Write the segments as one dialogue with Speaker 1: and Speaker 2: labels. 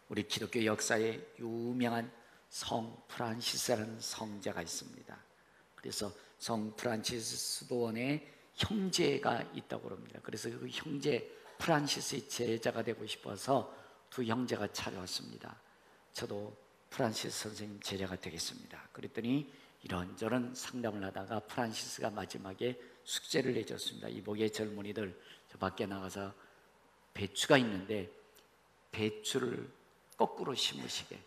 Speaker 1: 우리 기독교 역사에 유명한 성 프란시스라는 성자가 있습니다. 그래서 성 프란시스 수도원에 형제가 있다고 합니다. 그래서 그 형제 프란시스의 제자가 되고 싶어서 두 형제가 찾아왔습니다. 저도 프란시스 선생님 제자가 되겠습니다. 그랬더니 이런저런 상담을 하다가 프란시스가 마지막에 숙제를 내줬습니다. 이복의 젊은이들, 저 밖에 나가서 배추가 있는데 배추를 거꾸로 심으시게,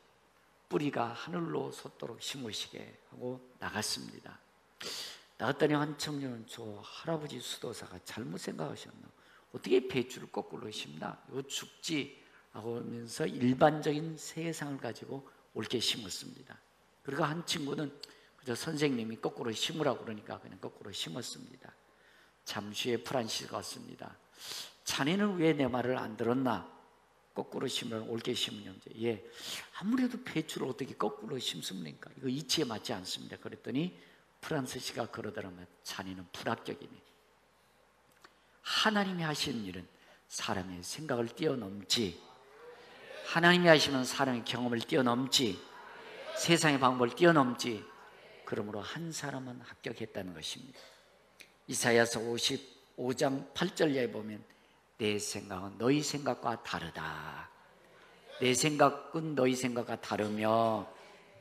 Speaker 1: 뿌리가 하늘로 솟도록 심으시게 하고 나갔습니다. 나갔더니 한참 전에 저 할아버지 수도사가 잘못 생각하셨나, 어떻게 배추를 거꾸로 심나, 이거 죽지 하고 하면서 일반적인 세상을 가지고 옳게 심었습니다. 그리고 한 친구는 그저 선생님이 거꾸로 심으라고 그러니까 그냥 거꾸로 심었습니다. 잠시 후에 프란시스가 왔습니다. 자네는 왜 내 말을 안 들었나? 거꾸로 심으면 옳게 심으냐? 예, 아무래도 배추를 어떻게 거꾸로 심습니까? 이거 이치에 맞지 않습니다. 그랬더니 프란시스가 그러더라면 자네는 불합격이네. 하나님이 하시는 일은 사람의 생각을 뛰어넘지, 하나님이 하시면 사람의 경험을 뛰어넘지, 세상의 방법을 뛰어넘지. 그러므로 한 사람은 합격했다는 것입니다. 이사야서 55장 8절에 보면 내 생각은 너희 생각과 다르다. 내 생각은 너희 생각과 다르며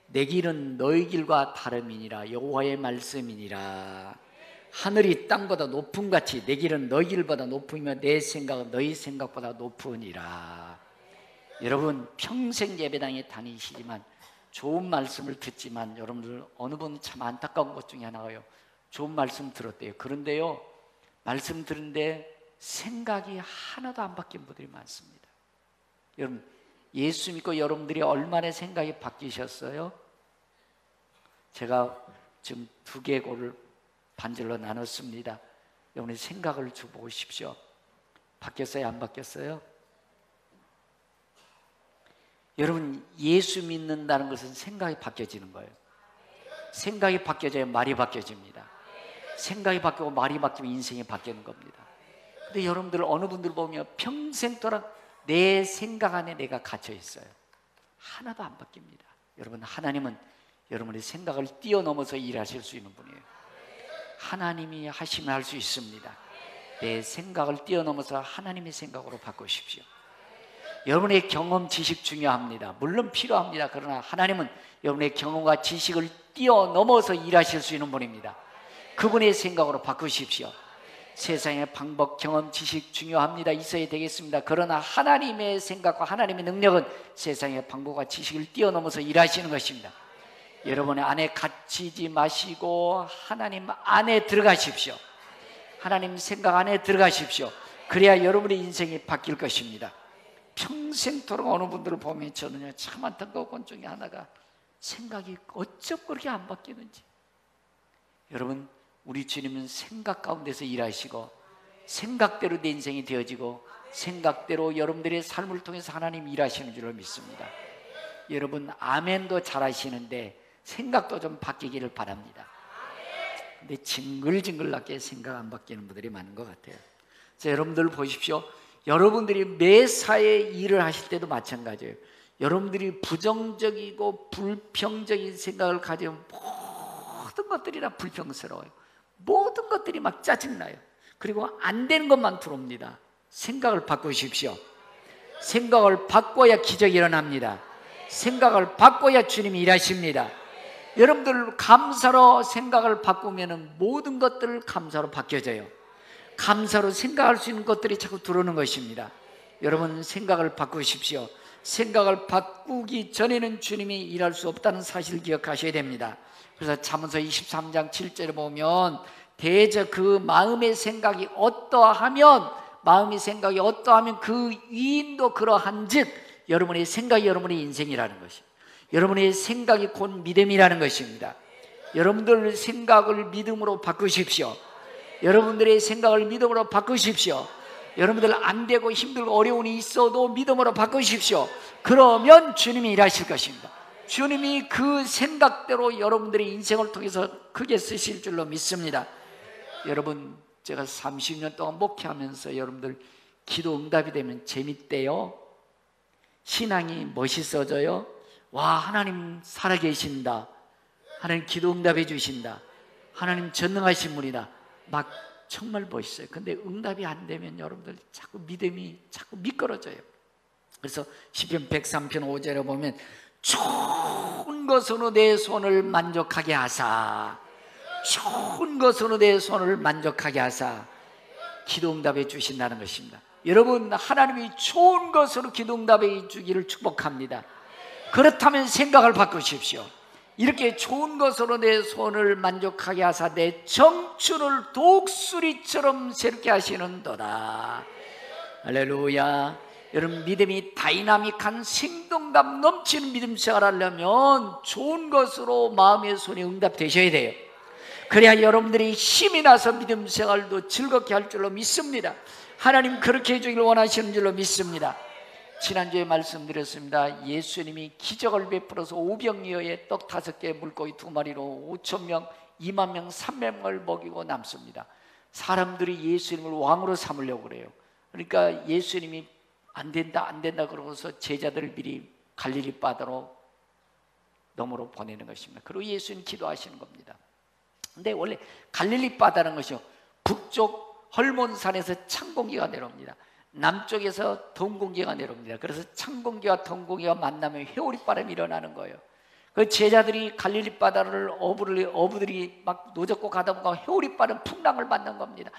Speaker 1: 내 길은 너희 길과 다름이니라. 여호와의 말씀이니라. 하늘이 땅보다 높음같이 내 길은 너희 길보다 높으며 내 생각은 너희 생각보다 높으니라. 여러분, 평생 예배당에 다니시지만 좋은 말씀을 듣지만 여러분들 어느 분 참 안타까운 것 중에 하나가요, 좋은 말씀 들었대요. 그런데요, 말씀 들은데 생각이 하나도 안 바뀐 분들이 많습니다. 여러분, 예수 믿고 여러분들이 얼마나 생각이 바뀌셨어요? 제가 지금 두 개골을 반절로 나눴습니다. 여러분의 생각을 줘보십시오. 바뀌었어요? 안 바뀌었어요? 여러분, 예수 믿는다는 것은 생각이 바뀌어지는 거예요. 생각이 바뀌어져야 말이 바뀌어집니다. 생각이 바뀌고 말이 바뀌면 인생이 바뀌는 겁니다. 근데 여러분들 어느 분들 보면 평생 동안 내 생각 안에 내가 갇혀 있어요. 하나도 안 바뀝니다. 여러분, 하나님은 여러분의 생각을 뛰어넘어서 일하실 수 있는 분이에요. 하나님이 하시면 할 수 있습니다. 내 생각을 뛰어넘어서 하나님의 생각으로 바꾸십시오. 여러분의 경험, 지식 중요합니다. 물론 필요합니다. 그러나 하나님은 여러분의 경험과 지식을 뛰어넘어서 일하실 수 있는 분입니다. 그분의 생각으로 바꾸십시오. 세상의 방법, 경험, 지식 중요합니다. 있어야 되겠습니다. 그러나 하나님의 생각과 하나님의 능력은 세상의 방법과 지식을 뛰어넘어서 일하시는 것입니다. 여러분의 안에 갇히지 마시고 하나님 안에 들어가십시오. 하나님 생각 안에 들어가십시오. 그래야 여러분의 인생이 바뀔 것입니다. 평생토록 어느 분들을 보면 저는요, 참 안타까운 것 중에 하나가 생각이 어쩜 그렇게 안 바뀌는지. 여러분, 우리 주님은 생각 가운데서 일하시고 생각대로 내 인생이 되어지고 생각대로 여러분들의 삶을 통해서 하나님 일하시는 줄을 믿습니다. 여러분, 아멘도 잘하시는데 생각도 좀 바뀌기를 바랍니다. 근데 징글징글하게 생각 안 바뀌는 분들이 많은 것 같아요. 자, 여러분들 보십시오. 여러분들이 매사에 일을 하실 때도 마찬가지예요. 여러분들이 부정적이고 불평적인 생각을 가지면 모든 것들이 다 불평스러워요. 모든 것들이 막 짜증나요. 그리고 안 되는 것만 들어옵니다. 생각을 바꾸십시오. 생각을 바꿔야 기적이 일어납니다. 생각을 바꿔야 주님이 일하십니다. 여러분들 감사로 생각을 바꾸면 모든 것들 감사로 바뀌어져요. 감사로 생각할 수 있는 것들이 자꾸 들어오는 것입니다. 여러분, 생각을 바꾸십시오. 생각을 바꾸기 전에는 주님이 일할 수 없다는 사실을 기억하셔야 됩니다. 그래서 잠언서 23장 7절에 보면 대저 그 마음의 생각이 어떠하면 그 위인도 그러한즉, 여러분의 생각이 여러분의 인생이라는 것이, 여러분의 생각이 곧 믿음이라는 것입니다. 여러분들 생각을 믿음으로 바꾸십시오. 여러분들의 생각을 믿음으로 바꾸십시오. 여러분들 안 되고 힘들고 어려움이 있어도 믿음으로 바꾸십시오. 그러면 주님이 일하실 것입니다. 주님이 그 생각대로 여러분들의 인생을 통해서 크게 쓰실 줄로 믿습니다. 여러분, 제가 30년 동안 목회하면서 여러분들 기도 응답이 되면 재밌대요. 신앙이 멋있어져요. 와, 하나님 살아계신다, 하나님 기도 응답해 주신다, 하나님 전능하신 분이다, 막 정말 멋있어요. 근데 응답이 안 되면 여러분들 자꾸 믿음이 자꾸 미끄러져요. 그래서 시편 103편 5절에 보면 좋은 것으로 내 손을 만족하게 하사, 좋은 것으로 내 손을 만족하게 하사 기도 응답해 주신다는 것입니다. 여러분, 하나님이 좋은 것으로 기도 응답해 주기를 축복합니다. 그렇다면 생각을 바꾸십시오. 이렇게 좋은 것으로 내 손을 만족하게 하사 내 청춘을 독수리처럼 새롭게 하시는도다. 할렐루야. 여러분, 믿음이 다이나믹한 생동감 넘치는 믿음 생활하려면 좋은 것으로 마음의 손이 응답되셔야 돼요. 그래야 여러분들이 힘이 나서 믿음 생활도 즐겁게 할 줄로 믿습니다. 하나님 그렇게 해주기를 원하시는 줄로 믿습니다. 지난주에 말씀드렸습니다. 예수님이 기적을 베풀어서 오병이어의 떡 5개 물고기 2마리로 5,000명 20,000명 300명을 먹이고 남습니다. 사람들이 예수님을 왕으로 삼으려고 그래요. 그러니까 예수님이 안 된다 그러고서 제자들을 미리 갈릴리 바다로 너머로 보내는 것입니다. 그리고 예수님 기도하시는 겁니다. 근데 원래 갈릴리 바다라는 것이 북쪽 헐몬산에서 찬 공기가 내려옵니다. 남쪽에서 더운 공기가 내려옵니다. 그래서 찬 공기와 더운 공기가 만나면 회오리 바람이 일어나는 거예요. 그 제자들이 갈릴리 바다를 어부들이 막 노젓고 가다 보니까 회오리 바람 풍랑을 만난 겁니다.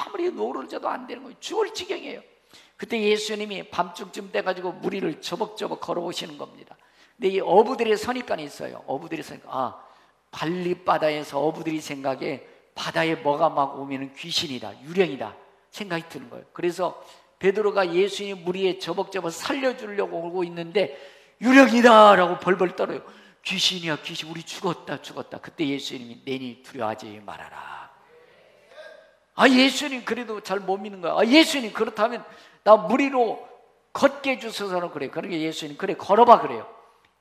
Speaker 1: 아무리 노를 져도 안 되는 거예요. 죽을 지경이에요. 그때 예수님이 밤중쯤 돼가지고 무리를 저벅저벅 걸어오시는 겁니다. 근데 이 어부들의 선입관이 있어요. 어부들의 선입관, 갈릴리 바다에서 어부들이 생각에 바다에 뭐가 막 오면 귀신이다, 유령이다 생각이 드는 거예요. 그래서 베드로가 예수님 무리에 저벅저벅 살려주려고 오고 있는데 유령이다 라고 벌벌 떨어요. 귀신이야, 귀신, 우리 죽었다. 그때 예수님이 내니 두려워하지 말아라. 예수님 그래도 잘 못 믿는 거야. 예수님 그렇다면 나 무리로 걷게 해주셔서는 그래요. 그러니까 예수님 그래 걸어봐 그래요.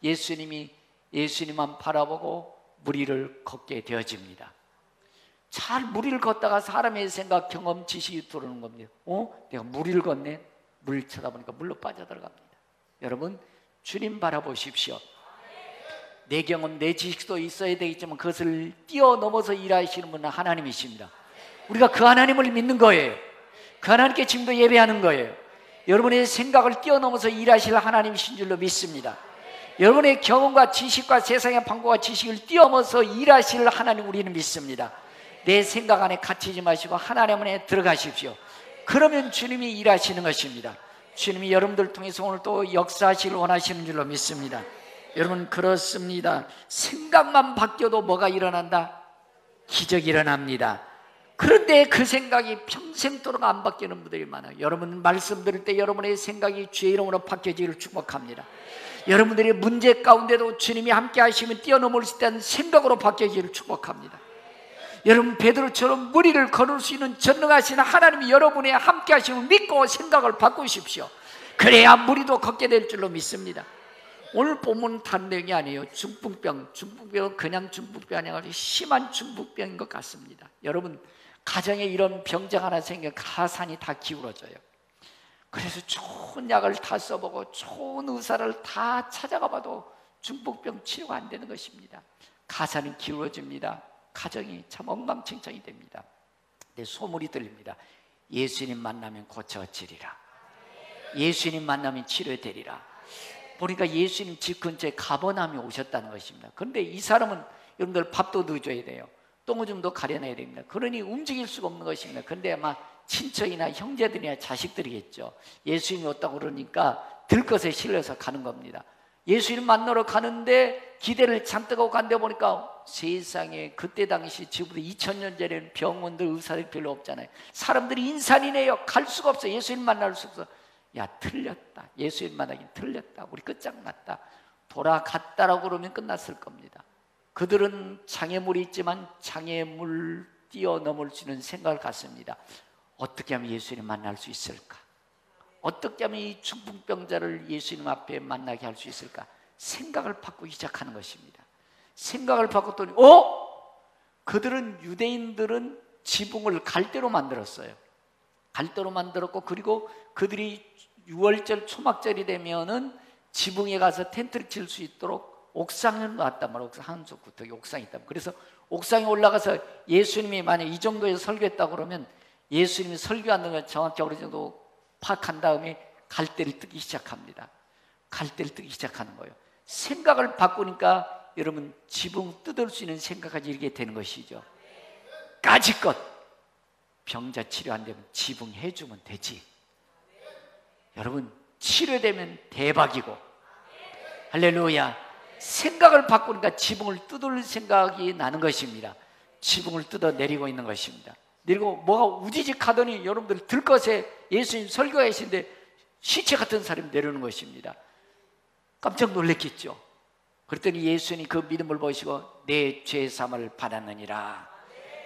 Speaker 1: 예수님만 바라보고 무리를 걷게 되어집니다. 잘 무리를 걷다가 사람의 생각, 경험, 지식이 들어오는 겁니다. 내가 무리를 걷네. 물 쳐다보니까 물로 빠져들어갑니다. 여러분, 주님 바라보십시오. 내 경험, 내 지식도 있어야 되겠지만 그것을 뛰어넘어서 일하시는 분은 하나님이십니다. 우리가 그 하나님을 믿는 거예요. 그 하나님께 지금도 예배하는 거예요. 여러분의 생각을 뛰어넘어서 일하실 하나님이신 줄로 믿습니다. 여러분의 경험과 지식과 세상의 방법과 지식을 뛰어넘어서 일하실 하나님 우리는 믿습니다. 내 생각 안에 갇히지 마시고 하나님 안에 들어가십시오. 그러면 주님이 일하시는 것입니다. 주님이 여러분들 통해서 오늘 또 역사하시길 원하시는 줄로 믿습니다. 여러분, 그렇습니다. 생각만 바뀌어도 뭐가 일어난다? 기적이 일어납니다. 그런데 그 생각이 평생도록 안 바뀌는 분들이 많아요. 여러분 말씀 들을 때 여러분의 생각이 주의 이름으로 바뀌어지기를 축복합니다. 여러분들의 문제 가운데도 주님이 함께 하시면 뛰어넘을 수 있다는 생각으로 바뀌어지기를 축복합니다. 여러분 베드로처럼 무리를 걸을 수 있는 전능하신 하나님이 여러분의 함께 하심을 믿고 생각을 바꾸십시오. 그래야 무리도 걷게 될 줄로 믿습니다. 오늘 본문은 다른 내용이 아니에요. 중풍병은 그냥 중풍병이 아니라 심한 중풍병인 것 같습니다. 여러분 가정에 이런 병장 하나 생기면 가산이 다 기울어져요. 그래서 좋은 약을 다 써보고 좋은 의사를 다 찾아가 봐도 중풍병 치료가 안 되는 것입니다. 가산이 기울어집니다. 가정이 참 엉망진창이 됩니다. 근데 소문이 들립니다. 예수님 만나면 고쳐지리라. 예수님 만나면 치료되리라. 보니까 예수님 집 근처에 가버나움이 오셨다는 것입니다. 그런데 이 사람은 여러분들 밥도 넣어줘야 돼요. 똥오줌도 가려놔야 됩니다. 그러니 움직일 수가 없는 것입니다. 그런데 아마 친척이나 형제들이나 자식들이겠죠. 예수님이 왔다고 그러니까 들것에 실려서 가는 겁니다. 예수님 만나러 가는데 기대를 잔뜩 하고 간데 보니까 세상에 그때 당시 지금부터 2000년 전에는 병원들 의사들 별로 없잖아요. 사람들이 인산이네요. 갈 수가 없어. 예수님 만날 수 없어. 야, 틀렸다. 예수님 만나긴 틀렸다. 우리 끝장났다. 돌아갔다라고 그러면 끝났을 겁니다. 그들은 장애물이 있지만 장애물 뛰어넘을 수 있는 생각을 갖습니다. 어떻게 하면 예수님 만날 수 있을까? 어떻게 하면 이 중풍병자를 예수님 앞에 만나게 할 수 있을까? 생각을 바꾸기 시작하는 것입니다. 생각을 바꿨더니 그들은 유대인들은 지붕을 갈대로 만들었어요. 갈대로 만들었고 그리고 그들이 6월절 초막절이 되면은 지붕에 가서 텐트를 칠 수 있도록 옥상에 놨단 말이에요. 옥상 한쪽부터 옥상이 있단 말이에요. 그래서 옥상에 올라가서 예수님이 만약 이 정도에서 설교했다고 그러면 예수님이 설교하는 걸 정확히 어느 정도 파악한 다음에 갈대를 뜨기 시작합니다. 갈대를 뜨기 시작하는 거예요. 생각을 바꾸니까 여러분 지붕 뜯을 수 있는 생각까지 이르게 되는 것이죠. 까짓것 병자 치료 안 되면 지붕 해주면 되지. 여러분 치료되면 대박이고, 할렐루야. 생각을 바꾸니까 지붕을 뜯을 생각이 나는 것입니다. 지붕을 뜯어 내리고 있는 것입니다. 그리고 뭐가 우지직하더니 여러분들 들것에 예수님 설교하시는데 시체 같은 사람이 내려오는 것입니다. 깜짝 놀랐겠죠. 그랬더니 예수님이 그 믿음을 보시고 내 죄사함을 받았느니라.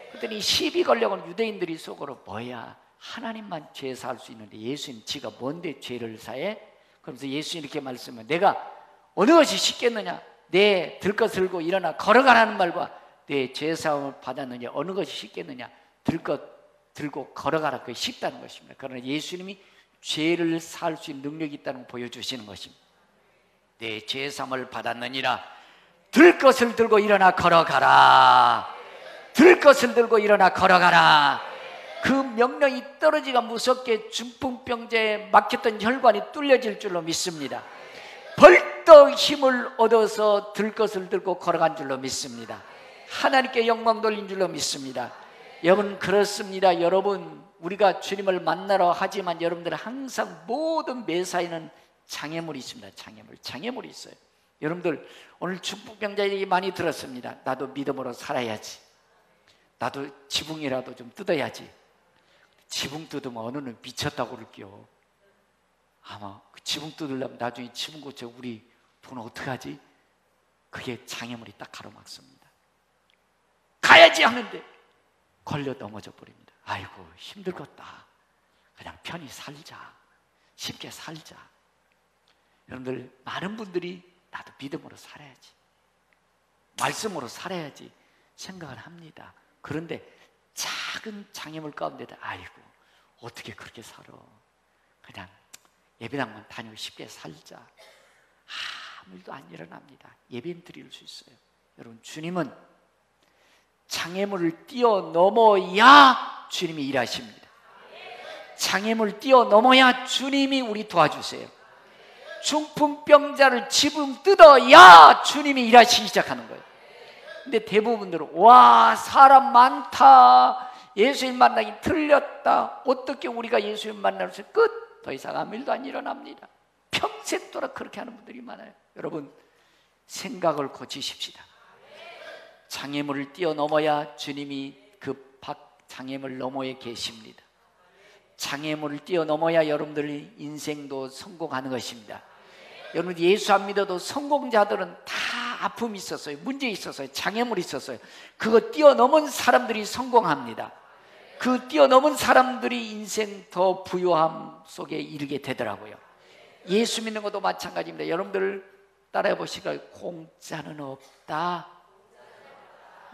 Speaker 1: 그랬더니 시비 걸려고 유대인들이 속으로 뭐야, 하나님만 죄 사할 수 있는데 예수님 지가 뭔데 죄를 사해? 그러면서 예수님 이렇게 말씀하면 내가 어느 것이 쉽겠느냐? 내 들것 들고 일어나 걸어가라는 말과 내 죄사함을 받았느냐 어느 것이 쉽겠느냐? 들것 들고 걸어가라, 그게 쉽다는 것입니다. 그러나 예수님이 죄를 살 수 있는 능력이 있다는 걸 보여주시는 것입니다. 내 죄사함을 받았느니라. 들것을 들고 일어나 걸어가라. 들것을 들고 일어나 걸어가라. 그 명령이 떨어지가 무섭게 중풍병자에 막혔던 혈관이 뚫려질 줄로 믿습니다. 벌떡 힘을 얻어서 들것을 들고 걸어간 줄로 믿습니다. 하나님께 영광 돌린 줄로 믿습니다. 여러분 그렇습니다. 여러분 우리가 주님을 만나러 하지만 여러분들은 항상 모든 매사에는 장애물이 있습니다. 장애물이 있어요. 여러분들 오늘 중풍병자 얘기 많이 들었습니다. 나도 믿음으로 살아야지. 나도 지붕이라도 좀 뜯어야지. 지붕 뜯으면 어느는 미쳤다고 그럴게요. 아마 그 지붕 뜯으려면 나중에 지붕 고쳐 우리 돈 어떡하지? 그게 장애물이 딱 가로막습니다. 가야지 하는데 걸려 넘어져 버립니다. 아이고 힘들겠다. 그냥 편히 살자. 쉽게 살자. 여러분들 많은 분들이 나도 믿음으로 살아야지, 말씀으로 살아야지 생각을 합니다. 그런데 작은 장애물 가운데다 아이고 어떻게 그렇게 살아, 그냥 예배당만 다니고 쉽게 살자, 아무 일도 안 일어납니다. 예배는 드릴 수 있어요. 여러분 주님은 장애물을 뛰어넘어야 주님이 일하십니다. 장애물을 뛰어넘어야 주님이 우리 도와주세요. 중풍병자를 지붕 뜯어야 주님이 일하시기 시작하는 거예요. 근데 대부분들은 와 사람 많다, 예수님 만나기 틀렸다, 어떻게 우리가 예수님 만나서 끝, 더 이상 아무 일도 안 일어납니다. 평생도록 그렇게 하는 분들이 많아요. 여러분 생각을 고치십시다. 장애물을 뛰어넘어야 주님이 그 장애물 너머에 계십니다. 장애물을 뛰어넘어야 여러분들의 인생도 성공하는 것입니다. 여러분 예수 안 믿어도 성공자들은 다 아픔이 있었어요. 문제 있었어요. 장애물이 있었어요. 그거 뛰어넘은 사람들이 성공합니다. 그 뛰어넘은 사람들이 인생 더 부유함 속에 이르게 되더라고요. 예수 믿는 것도 마찬가지입니다. 여러분들 따라해 보시고 공짜는 없다.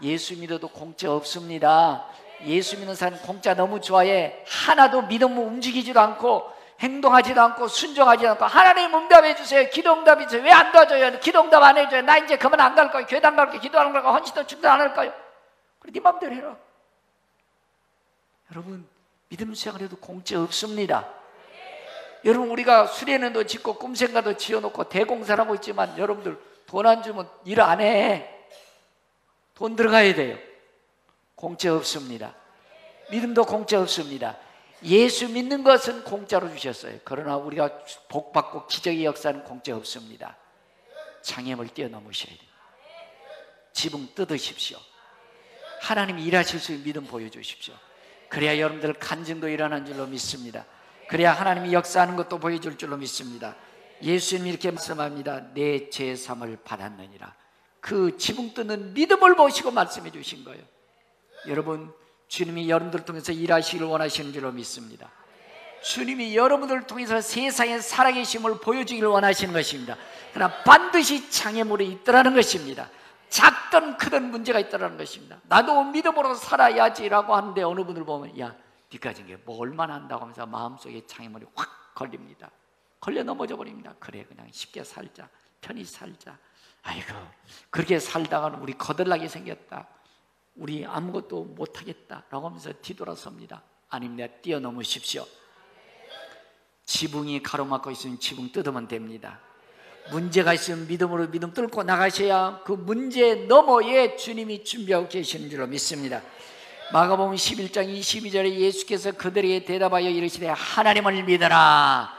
Speaker 1: 예수 믿어도 공짜 없습니다. 예수 믿는 사람 공짜 너무 좋아해. 하나도 믿음을 움직이지도 않고 행동하지도 않고 순종하지도 않고 하나님 응답해 주세요. 기도 응답해 주세요. 왜 안 도와줘요? 기도 응답 안 해줘요. 나 이제 그만 안 갈 거예요. 교회도 안 갈 거예요. 기도 안 갈 거예요. 헌신도 충전 안 할 거예요. 그래 네 마음대로 해라. 여러분 믿음 생활 해도 공짜 없습니다. 여러분 우리가 수련회도 짓고 꿈생가도 지어놓고 대공사를 하고 있지만 여러분들 돈 안 주면 일 안 해. 돈 들어가야 돼요. 공짜 없습니다. 믿음도 공짜 없습니다. 예수 믿는 것은 공짜로 주셨어요. 그러나 우리가 복받고 기적의 역사는 공짜 없습니다. 장애물 뛰어넘으셔야 돼요. 지붕 뜯으십시오. 하나님이 일하실 수 있는 믿음 보여주십시오. 그래야 여러분들 간증도 일어난 줄로 믿습니다. 그래야 하나님이 역사하는 것도 보여줄 줄로 믿습니다. 예수님이 이렇게 말씀합니다. 내 죄사함을 받았느니라. 그 지붕 뜯는 믿음을 보시고 말씀해 주신 거예요. 여러분 주님이 여러분들을 통해서 일하시기를 원하시는 줄로 믿습니다. 주님이 여러분들을 통해서 세상에 살아계심을 보여주기를 원하시는 것입니다. 그러나 반드시 장애물이 있더라는 것입니다. 작든 크든 문제가 있더라는 것입니다. 나도 믿음으로 살아야지라고 하는데 어느 분들 보면 야, 네가 가진 게 뭐 얼마나 한다고 하면서 마음속에 장애물이 확 걸립니다. 걸려 넘어져 버립니다. 그래, 그냥 쉽게 살자, 편히 살자. 아이고, 그렇게 살다가는 우리 거들나게 생겼다, 우리 아무것도 못하겠다 라고 하면서 뒤돌아섭니다. 아닙니다. 뛰어넘으십시오. 지붕이 가로막고 있으면 지붕 뜯으면 됩니다. 문제가 있으면 믿음으로 믿음 뚫고 나가셔야 그 문제 너머에 주님이 준비하고 계시는 줄로 믿습니다. 마가복음 11장 22절에 예수께서 그들에게 대답하여 이르시되 하나님을 믿어라,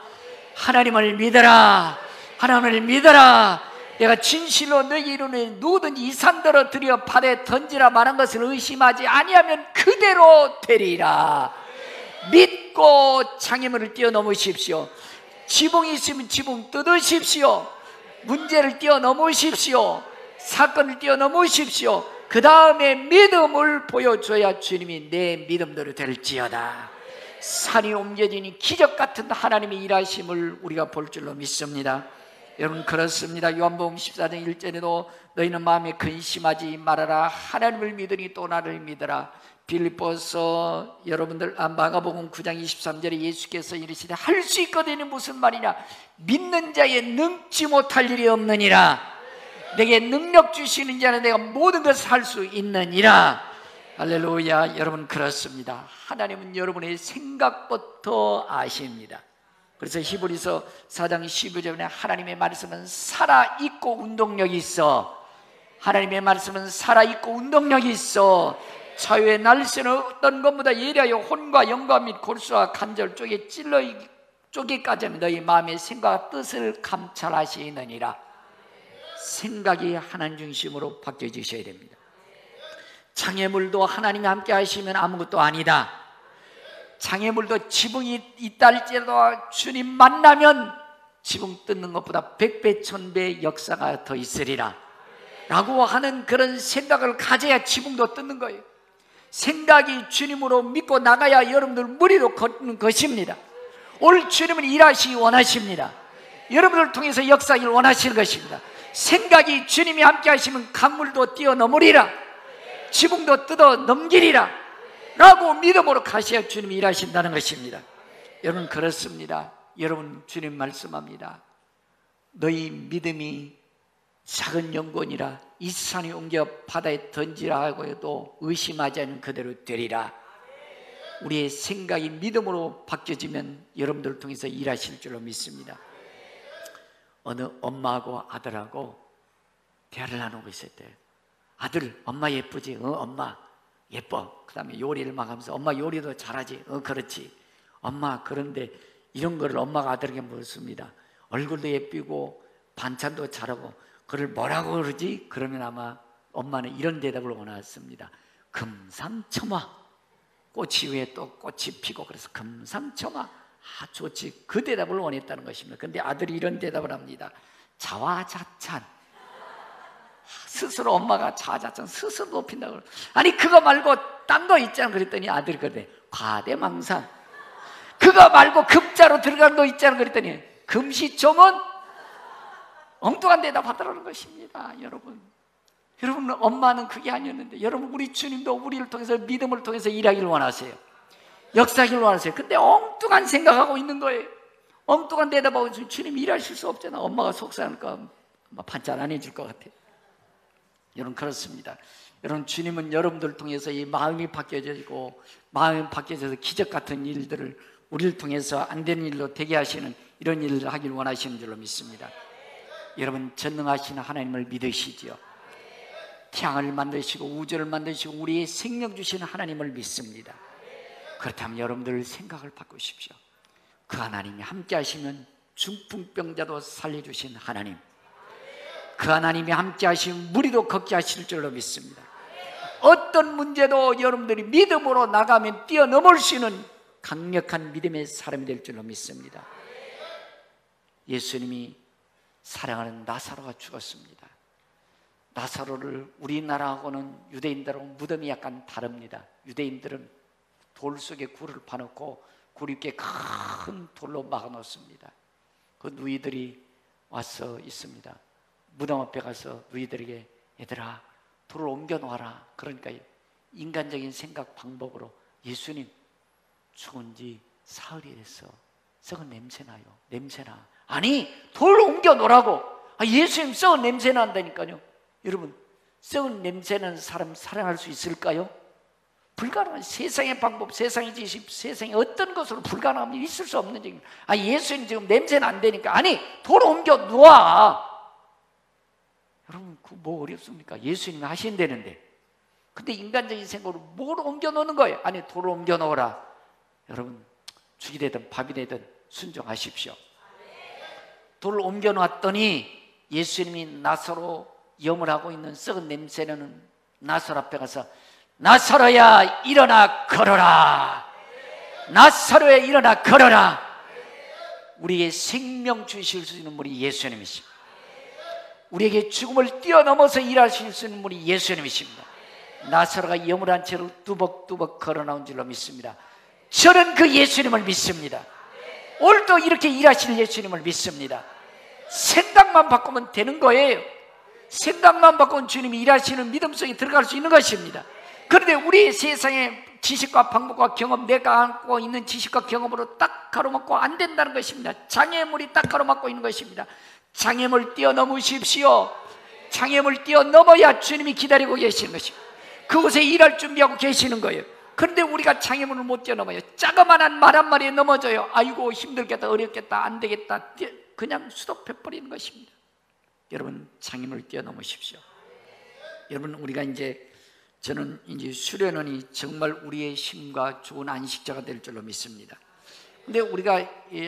Speaker 1: 하나님을 믿어라, 하나님을 믿어라. 내가 진실로 너희 이름에 누구든지 이 산더러 들여 바다에 던지라 말한 것을 의심하지 아니하면 그대로 되리라. 믿고 장애물을 뛰어넘으십시오. 지붕이 있으면 지붕 뜯으십시오. 문제를 뛰어넘으십시오. 사건을 뛰어넘으십시오. 그 다음에 믿음을 보여줘야 주님이 내 믿음대로 될지어다. 산이 옮겨지니 기적 같은 하나님의 일하심을 우리가 볼 줄로 믿습니다. 여러분, 그렇습니다. 요한복음 14장 1절에도 너희는 마음에 근심하지 말아라, 하나님을 믿으니 또 나를 믿어라. 빌립보서 여러분들 마가복음 9장 23절에 예수께서 이르시되 할 수 있거든요. 무슨 말이냐? 믿는 자의 능지 못할 일이 없느니라. 내게 능력 주시는 자는 내가 모든 것을 할 수 있느니라. 할렐루야. 여러분, 그렇습니다. 하나님은 여러분의 생각부터 아십니다. 그래서 히브리서 4장 15절에 하나님의 말씀은 살아있고 운동력이 있어. 하나님의 말씀은 살아있고 운동력이 있어. 자유의 날씨는 어떤 것보다 예리하여 혼과 영과 및 골수와 간절 쪽에 찔러 쪼개까지 너희 마음의 생각과 뜻을 감찰하시느니라. 생각이 하나님 중심으로 바뀌어지셔야 됩니다. 장애물도 하나님이 함께 하시면 아무것도 아니다. 장애물도 지붕이 있다 할지라도 주님 만나면 지붕 뜯는 것보다 100배 1000배 역사가 더 있으리라 라고 하는 그런 생각을 가져야 지붕도 뜯는 거예요. 생각이 주님으로 믿고 나가야 여러분들 머리로 걷는 것입니다. 오늘 주님은 일하시기 원하십니다. 여러분을 통해서 역사하기를 원하시는 것입니다. 생각이 주님이 함께 하시면 강물도 뛰어넘으리라, 지붕도 뜯어 넘기리라 라고 믿음으로 가셔야 주님이 일하신다는 것입니다. 여러분, 그렇습니다. 여러분, 주님 말씀합니다. 너희 믿음이 작은 연곤이라 이 산이 옮겨 바다에 던지라 하고 해도 의심하지 않으면 그대로 되리라. 우리의 생각이 믿음으로 바뀌어지면 여러분들을 통해서 일하실 줄로 믿습니다. 어느 엄마하고 아들하고 대화를 나누고 있을 때, 아들, 엄마 예쁘지? 엄마 예뻐. 그 다음에 요리를 막 하면서 엄마 요리도 잘하지? 그렇지. 엄마, 그런데 이런 거를 엄마가 아들에게 묻습니다. 얼굴도 예쁘고 반찬도 잘하고 그걸 뭐라고 그러지? 그러면 아마 엄마는 이런 대답을 원했습니다. 금상첨화. 꽃이 위에 또 꽃이 피고 그래서 금상첨화. 아, 좋지. 그 대답을 원했다는 것입니다. 그런데 아들이 이런 대답을 합니다. 자화자찬. 스스로 엄마가 자화자찬 스스로 높인다고. 아니, 그거 말고 딴 거 있잖아. 그랬더니 아들이 그러대. 과대망상. 그거 말고 급자로 들어간 거 있잖아. 그랬더니 금시초문. 엉뚱한 대답 하더라는 것입니다. 여러분, 엄마는 그게 아니었는데, 여러분, 우리 주님도 우리를 통해서 믿음을 통해서 일하기를 원하세요. 역사하기를 원하세요. 근데 엉뚱한 생각하고 있는 거예요. 엉뚱한 대답하고 있으면 주님 일하실 수 없잖아. 엄마가 속상할까 반찬 안 해줄 것 같아요. 여러분, 그렇습니다. 여러분, 주님은 여러분들을 통해서 이 마음이 바뀌어지고 마음이 바뀌어져서 기적 같은 일들을 우리를 통해서 안 되는 일로 되게 하시는 이런 일을 하길 원하시는 줄로 믿습니다. 여러분, 전능하신 하나님을 믿으시지요. 태양을 만드시고 우주를 만드시고 우리의 생명 주시는 하나님을 믿습니다. 그렇다면 여러분들 생각을 바꾸십시오. 그 하나님이 함께 하시면 중풍병자도 살려주신 하나님, 그 하나님이 함께 하시면 무리도 걷게 하실 줄로 믿습니다. 어떤 문제도 여러분들이 믿음으로 나가면 뛰어넘을 수 있는 강력한 믿음의 사람이 될 줄로 믿습니다. 예수님이 사랑하는 나사로가 죽었습니다. 나사로를 우리나라하고는 유대인들하고 무덤이 약간 다릅니다. 유대인들은 돌 속에 굴을 파놓고 굴 위에 큰 돌로 막아놓습니다. 그 누이들이 와서 있습니다. 무덤 앞에 가서 누이들에게 얘들아 돌을 옮겨 놓아라. 그러니까 인간적인 생각 방법으로 예수님 죽은 지 사흘이 됐어. 썩은 냄새나요. 냄새나. 아니, 돌 옮겨 놓으라고. 예수님 썩은 냄새 난다니까요. 여러분, 썩은 냄새나는 사람 사랑할 수 있을까요? 불가능한, 세상의 방법, 세상의 지식, 세상의 어떤 것으로 불가능하면 있을 수 없는 얘기입니다. 예수님 지금 냄새는 안 되니까. 아니, 돌 옮겨 놓아. 여러분, 그 뭐 어렵습니까? 예수님이 하신다는데. 근데 인간적인 생각으로 뭘 옮겨 놓는 거예요? 아니, 돌을 옮겨 놓으라. 여러분, 죽이 되든 밥이 되든 순종하십시오. 돌을 옮겨 놨더니 예수님이 나사로 염을 하고 있는 썩은 냄새나는 나사로 앞에 가서 나사로야 일어나 걸어라. 나사로야 일어나 걸어라. 우리에게 생명 주실 수 있는 분이 예수님이십니다. 우리에게 죽음을 뛰어넘어서 일하실 수 있는 분이 예수님이십니다. 나사로가 염을 한 채로 뚜벅뚜벅 걸어 나온 줄로 믿습니다. 저는 그 예수님을 믿습니다. 오늘도 이렇게 일하실 예수님을 믿습니다. 생각만 바꾸면 되는 거예요. 생각만 바꾸면 주님이 일하시는 믿음 속에 들어갈 수 있는 것입니다. 그런데 우리 세상의 지식과 방법과 경험, 내가 갖고 있는 지식과 경험으로 딱 가로막고 안 된다는 것입니다. 장애물이 딱 가로막고 있는 것입니다. 장애물 뛰어넘으십시오. 장애물 뛰어넘어야 주님이 기다리고 계시는 것입니다. 그곳에 일할 준비하고 계시는 거예요. 그런데 우리가 장애물을 못 뛰어넘어요. 자그마한 말 한마디에 넘어져요. 아이고 힘들겠다, 어렵겠다, 안 되겠다, 그냥 수독해버리는 것입니다. 여러분, 장애물을 뛰어넘으십시오. 여러분, 우리가 저는 수련원이 정말 우리의 힘과 좋은 안식자가 될 줄로 믿습니다. 근데 우리가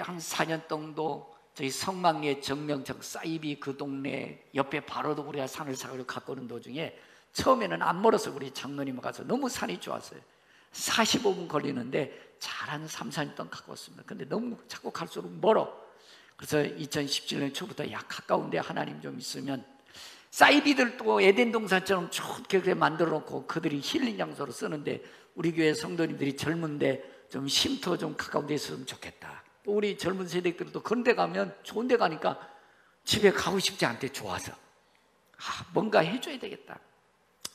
Speaker 1: 한 4년 정도 저희 성막리의 정명정 사이비 그 동네 옆에 바로도 우리가 산을 사가지고 갖고 오는 도중에 처음에는 안 멀어서 우리 장로님 가서 너무 산이 좋았어요. 45분 걸리는데 잘 한 3, 4년 동안 갖고 왔습니다. 근데 너무 자꾸 갈수록 멀어. 그래서 2017년 초부터 가까운데 하나님 좀 있으면 사이비들도 에덴 동산처럼 좋게 만들어 놓고 그들이 힐링 장소로 쓰는데 우리 교회 성도님들이 젊은데 좀 쉼터 좀 가까운 데 있으면 좋겠다. 또 우리 젊은 세대들도 그런 데 가면 좋은 데 가니까 집에 가고 싶지 않대. 좋아서 뭔가 해줘야 되겠다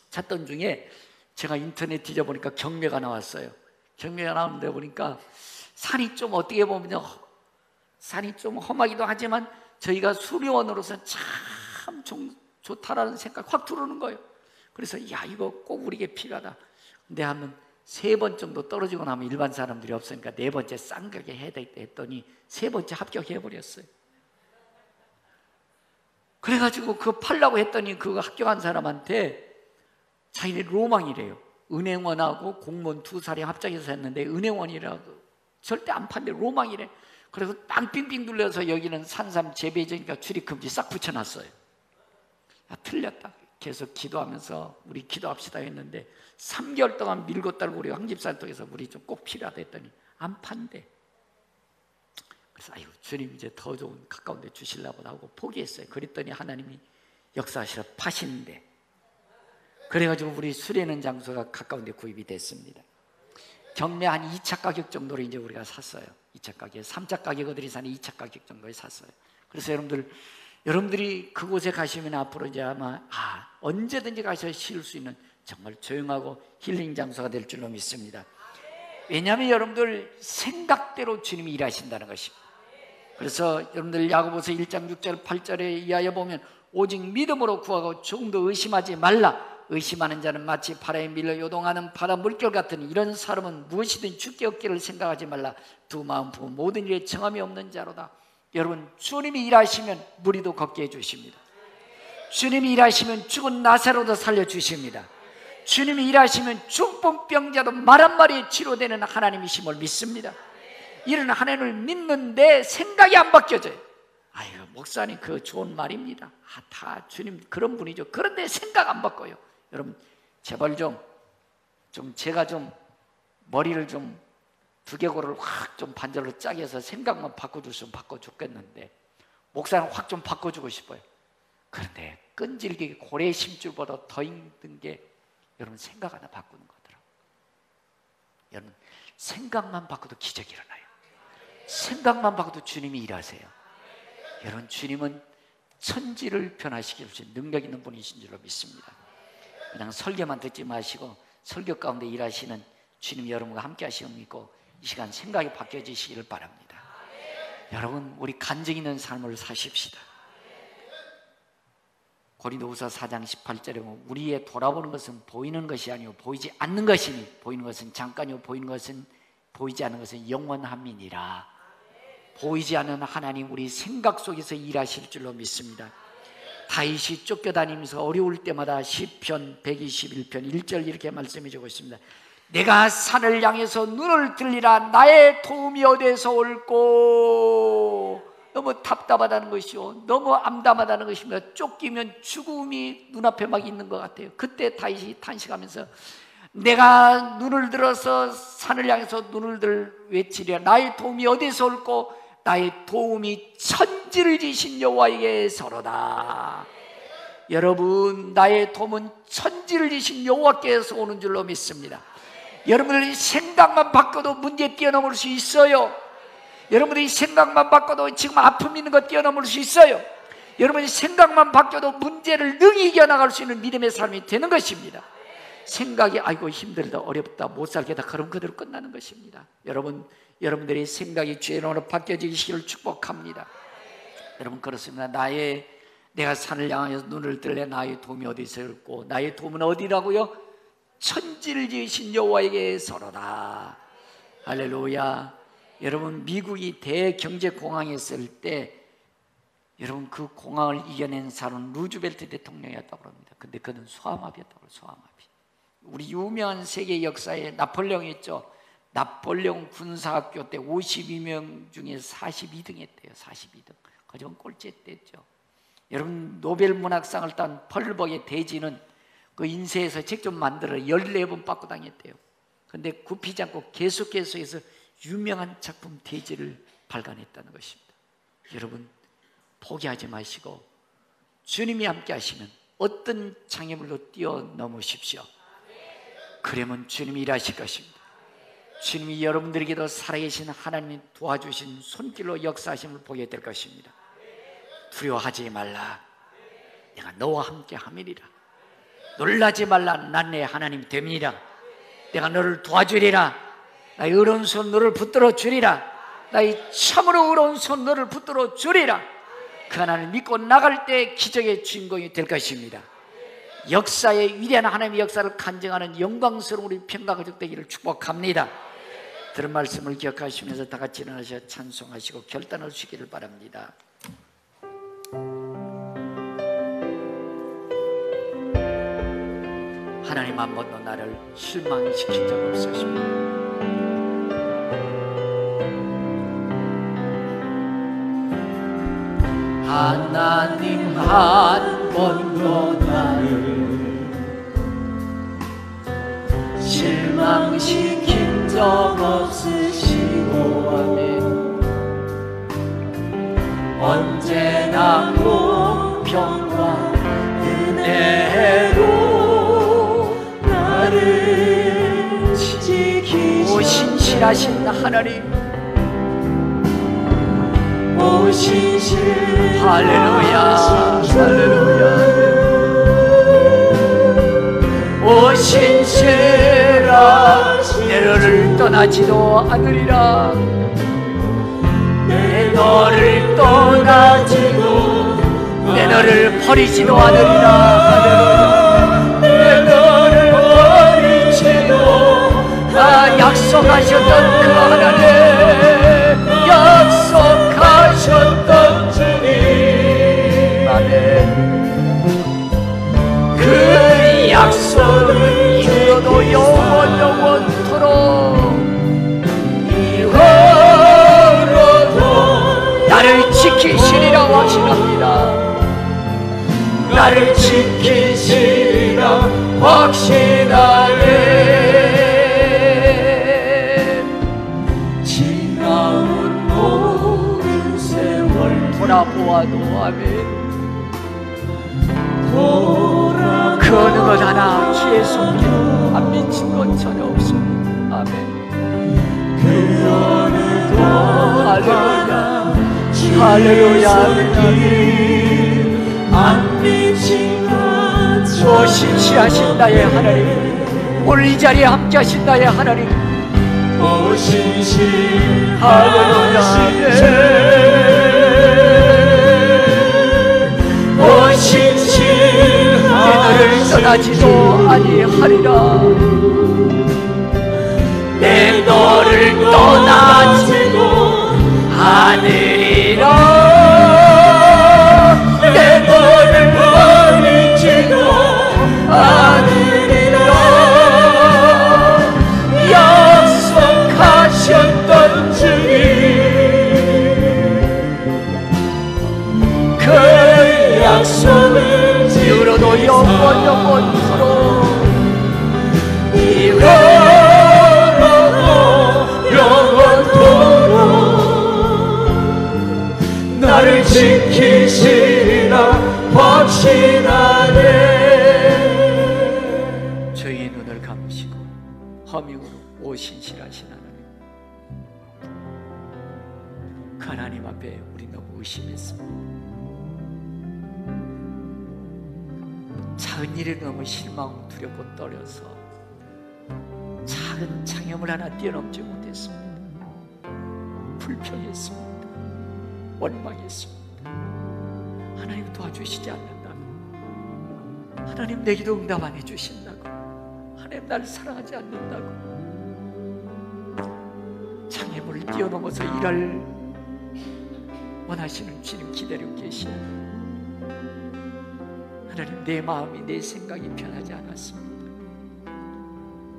Speaker 1: 찾던 중에 제가 인터넷 뒤져보니까 경매가 나왔어요. 경매가 나오는데 보니까 산이 좀 어떻게 보면 산이 좀 험하기도 하지만 저희가 수료원으로서 참 좋다라는 생각 확 들어오는 거예요. 그래서 이거 꼭 우리에게 필요하다. 근데 한번 3번 정도 떨어지고 나면 일반 사람들이 없으니까 4번째 싼 가게 해야 되겠다 했더니 3번째 합격해버렸어요. 그래가지고 그거 팔라고 했더니 그거 합격한 사람한테 자기네 로망이래요. 은행원하고 공무원 2사람이 합작해서 했는데 은행원이라고 절대 안 판대. 로망이래. 그래서 빵 빙빙 둘러서 여기는 산삼 재배지니까 출입금지 싹 붙여놨어요. 틀렸다. 계속 기도하면서 우리 기도합시다 했는데 3개월 동안 밀고 딸고 우리 황집산 쪽에서 우리 좀 꼭 필요하다 했더니 안 판대. 그래서 주님 이제 더 좋은 가까운 데 주시려고 하고 포기했어요. 그랬더니 하나님이 역사하시러 파시는데, 그래가지고 우리 수련원 장소가 가까운 데 구입이 됐습니다. 경매 한 2차 가격 정도로 이제 우리가 샀어요. 2차 가격, 3차 가격들이 사는 2차 가격 정도에 샀어요. 그래서 여러분들이 그곳에 가시면 앞으로 이제 아마 언제든지 가서 쉴 수 있는 정말 조용하고 힐링 장소가 될 줄로 믿습니다. 왜냐하면 여러분들 생각대로 주님이 일하신다는 것입니다. 그래서 여러분들 야고보서 1장 6절 8절에 이하여 보면 오직 믿음으로 구하고 조금도 의심하지 말라. 의심하는 자는 마치 바다에 밀려 요동하는 바다 물결 같으니 이런 사람은 무엇이든 죽게 얻기를 생각하지 말라. 두 마음 부어 모든 일에 정함이 없는 자로다. 여러분, 주님이 일하시면 무리도 걷게 해주십니다. 주님이 일하시면 죽은 나사로도 살려주십니다. 주님이 일하시면 중풍병자도 말 한마디에 치료되는 하나님이심을 믿습니다. 이런 하나님을 믿는데 생각이 안 바뀌어져요. 목사님 그 좋은 말입니다. 다 주님 그런 분이죠. 그런데 생각 안 바꿔요. 여러분, 제발 제가 머리를 두개골을 확 반절로 짜게 해서 생각만 바꿔줄 수 바꿔줬겠는데 목사는 확 바꿔주고 싶어요. 그런데 끈질기게 고래 심줄보다 더 힘든 게 여러분 생각 하나 바꾸는 거더라고요. 여러분, 생각만 바꿔도 기적이 일어나요. 생각만 바꿔도 주님이 일하세요. 여러분, 주님은 천지를 변화시킬 수 있는 능력 있는 분이신 줄로 믿습니다. 그냥 설교만 듣지 마시고 설교 가운데 일하시는 주님 여러분과 함께 하시는 믿고 이 시간 생각이 바뀌어지시기를 바랍니다. 여러분, 우리 간증 있는 삶을 사십시다. 고린도후서 4장 18절에 보면 우리의 돌아보는 것은 보이는 것이 아니요 보이지 않는 것이니 보이는 것은 잠깐이요 보이는 것은 보이지 않는 것은 영원함이니라. 보이지 않는 하나님, 우리 생각 속에서 일하실 줄로 믿습니다. 다윗이 쫓겨다니면서 어려울 때마다 시편 121편 1절 이렇게 말씀해 주고 있습니다. 내가 산을 향해서 눈을 들리라. 나의 도움이 어디에서 올꼬. 너무 답답하다는 것이요, 너무 암담하다는 것입니다. 쫓기면 죽음이 눈앞에 막 있는 것 같아요. 그때 다윗이 탄식하면서 내가 눈을 들어서 산을 향해서 눈을 들 외치리라. 나의 도움이 어디서 올꼬. 나의 도움이 천지를 지신 여호와에게서로다. 여러분, 나의 도움은 천지를 지신 여호와께서 오는 줄로 믿습니다. 여러분들이 생각만 바꿔도 문제 뛰어넘을 수 있어요. 여러분들이 생각만 바꿔도 지금 아픔 있는 거 뛰어넘을 수 있어요. 여러분이 생각만 바뀌어도 문제를 능히 이겨나갈 수 있는 믿음의 삶이 되는 것입니다. 생각이 아이고 힘들다, 어렵다, 못 살겠다, 그럼 그대로 끝나는 것입니다. 여러분들의 생각이 주의 이름으로 바뀌어지기를 축복합니다. 여러분, 그렇습니다. 내가 산을 향하여 눈을 들래. 나의 도움이 어디서 있고, 나의 도움은 어디라고요? 천지를 지으신 여호와에게서로다. 할렐루야. 여러분, 미국이 대경제공황에 있을 때 여러분 그 공황을 이겨낸 사람은 루즈벨트 대통령이었다고 합니다. 근데 그는 소아마비였다고 해요. 소아마비. 우리 유명한 세계 역사에 나폴레옹이 있죠. 나폴레옹 군사학교 때 52명 중에 42등 했대요. 42등. 그전 꼴찌했댔죠. 여러분, 노벨 문학상을 딴 펄벅의 대지는 그 인쇄해서 직접 만들어 14번 받고 다녔대요. 근데 굽히지 않고 계속해서 해서 유명한 작품 대지를 발간했다는 것입니다. 여러분, 포기하지 마시고 주님이 함께 하시면 어떤 장애물도 뛰어넘으십시오. 그러면 주님이 일하실 것입니다. 주님이 여러분들에게도 살아계신 하나님이 도와주신 손길로 역사하심을 보게 될 것입니다. 두려워하지 말라. 내가 너와 함께 함이리라. 놀라지 말라. 난 내 하나님 됨이라. 내가 너를 도와주리라. 나의 의로운 손 너를 붙들어 주리라. 나의 참으로 의로운 손 너를 붙들어 주리라. 그 하나님을 믿고 나갈 때 기적의 주인공이 될 것입니다. 역사의 위대한 하나님의 역사를 간증하는 영광스러운 우리 평강가족 되기를 축복합니다. 들은 말씀을 기억하시면서 다 같이 일어나셔 찬송하시고 결단을 주시기를 바랍니다. 하나님, 한 번도 나를 실망시킨 적 없으십니다. 하나님, 한 번도 나를 실망시킨 적 없으시고, 아멘. 언제나 공평과 은혜로 나를 지키시오. 오 신실하신 하나님, 오 신실, 할렐루야, 할렐루야. 오 신실아, 내 너를 떠나지도 않으리라. 내 너를 떠나지도, 내 너를 버리지도 않으리라. 할렐루야. 내 너를 버리지도, 나 약속하셨던 그 하나님, 약속하셨던 주님, 아멘. 그 약속은 이루어도 영원토록 이루어도 나를 지키시리라 확신합니다. 나를 지키시리라 확신하네. 지나온 모든 세월 돌아보아도, 아멘. 그 어느 것 하나 주의 손길 안 미친 건 전혀 없습니다. 아멘. 그 어느 것 할렐루야, 할렐루야, 안 미친 것 저 신실하신 나의 하나님, 오늘 이 자리에 함께 하신 나의 하나님, 오 신실, 할렐루야, 너를 떠나지도 아니하리라. 내 너를 떠나지도 않으리라. 내 너를 버리지도 않으리라. 약속하셨던 주님, 그 약속을 이루어도 영원토록 나를 지키시리라 확신하네. 저희의 눈을 감으시고 허명으로 오신실하신 하나님, 그 하나님 앞에 우리 너무 의심했습니다. 작은 일에 너무 실망, 두렵고 떨려서 작은 장애물 하나 뛰어넘지 못했습니다. 불평했습니다. 원망했습니다. 하나님 도와주시지 않는다고, 하나님 내 기도 응답 안 해주신다고, 하나님 나를 사랑하지 않는다고, 장애물을 뛰어넘어서 일할 원하시는 주님 기다리고 계시오. 하나님, 내 마음이, 내 생각이 편하지 않았습니다.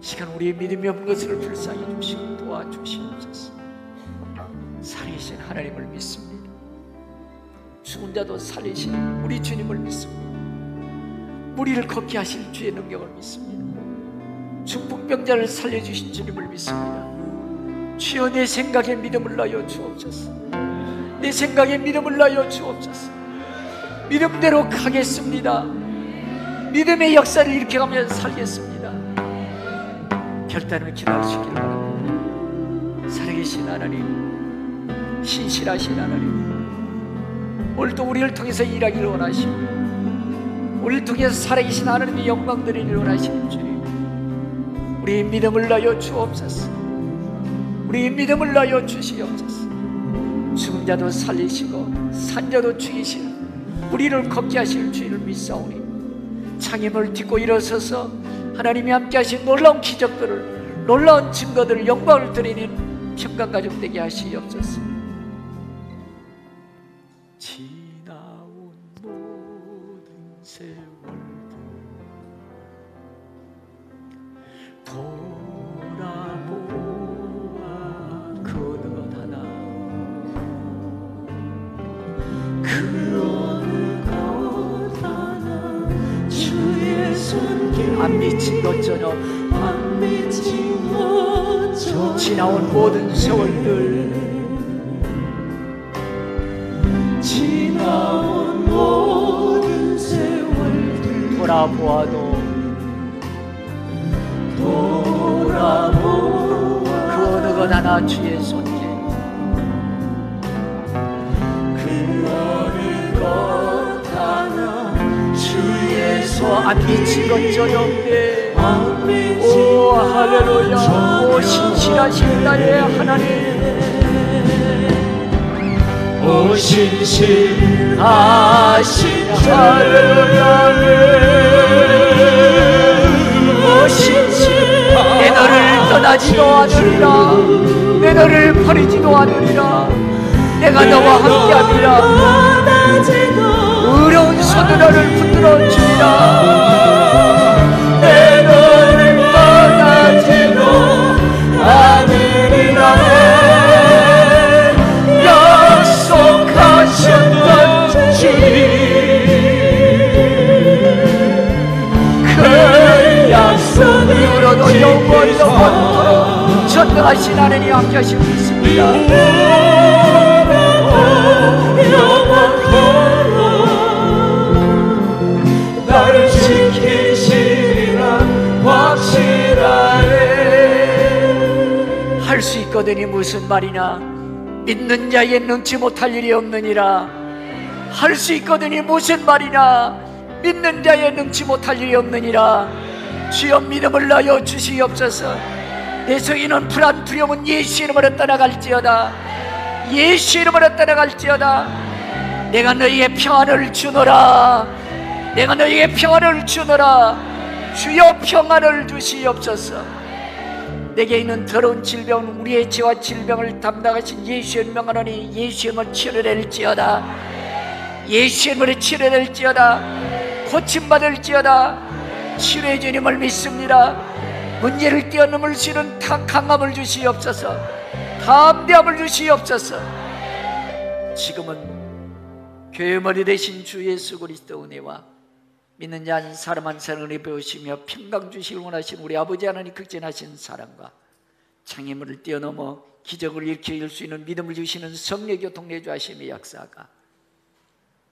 Speaker 1: 시간 우리의 믿음이 없는 것을 불쌍히 주시고 도와주시옵소서. 살리신 하나님을 믿습니다. 죽은 자도 살리시는 우리 주님을 믿습니다. 무리를 걷게 하실 주의 능력을 믿습니다. 중풍병자를 살려주신 주님을 믿습니다. 주여, 내 생각에 믿음을 넣어 주옵소서. 내 생각에 믿음을 넣어 주옵소서. 믿음대로 가겠습니다. 믿음의 역사를 일으켜가며 살겠습니다. 결단을 기도하시기를 바랍니다. 살아계신 하나님, 신실하신 하나님, 오늘도 우리를 통해서 일하기를 원하시고, 우리를 통해서 살아계신 하나님의 영광 드리기를 원하시는 주님, 우리의 믿음을 넣어 주옵소서. 우리의 믿음을 넣어 주시옵소서. 죽은 자도 살리시고 산 자도 죽이시는 우리를 걷게 하실 주님을 믿사오니, 장애물을 딛고 일어서서 하나님이 함께 하신 놀라운 기적들을, 놀라운 증거들을, 영광을 드리는 평강가족 되게 하시옵소서. 지나온 모든 세월들 돌아보아 그 어느 것 하나, 그 어느 것 하나 주의 손길 안 미친 것처럼, 안 미친 것처럼 지나온 모든 세월들, 지나온 모든 세월들 돌아보아도 그 어느 것 하나 주의 손길, 그 어느 것 하나 주의 손길 안 미친 것처럼 오 할렐루야. 오 신실하신 나의 하나님, 오 신실하신 할렐루야. 오 신실, 내 너를 떠나지도 않으리라. 내 너를 버리지도 않으리라. 내가 너와 함께하리라. 의로운 손으로 너를 붙들어 주리라. 내 너를 떠나지도 않으리라. 약속하셨던 주님, 그 약속을 이루어도 영원토록 전능하신 하나님 함께 하시고 있습니다. 나를 지키시리라 확실하네. 할 수 있거든이 무슨 말이나, 믿는 자에게 능치 못할 일이 없느니라. 할 수 있거든이 무슨 말이나, 믿는 자에 능치 못할 일이 없느니라. 주여, 믿음을 넣어 주시옵소서. 내 속에는 불안, 두려움은 예수 이름으로 떠나갈지어다. 예수 이름으로 떠나갈지어다. 내가 너희에게 평안을 주노라. 내가 너에게 평안을 주노라. 주여 평안을 주시옵소서. 내게 있는 더러운 질병은 우리의 죄와 질병을 담당하신 예수의 명하노니 예수의 이름으로 치료될지어다. 예수의 이름으로 치료될지어다. 고침받을지어다. 치료의 주님을 믿습니다. 문제를 뛰어넘을 수 있는 강함을 주시옵소서. 담대함을 주시옵소서. 지금은 교회 머리 되신 주 예수 그리스도 은혜와 믿는 자 한 사람 한 사람 은혜 배우시며 평강 주시길 원하신 우리 아버지 하나님 극진하신 사랑과 창의물을 뛰어넘어 기적을 일으킬 수 있는 믿음을 주시는 성령 교통 내주하심의 역사가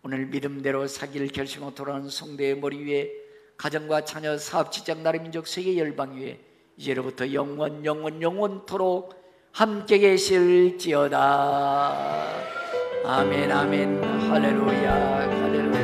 Speaker 1: 오늘 믿음대로 사기를 결심하고 돌아가는 성도의 머리 위에 가정과 자녀, 사업, 직장, 나라, 민족, 세계 열방 위에 이제로부터 영원토록 함께 계실지어다. 아멘 아멘 할렐루야 할렐루야.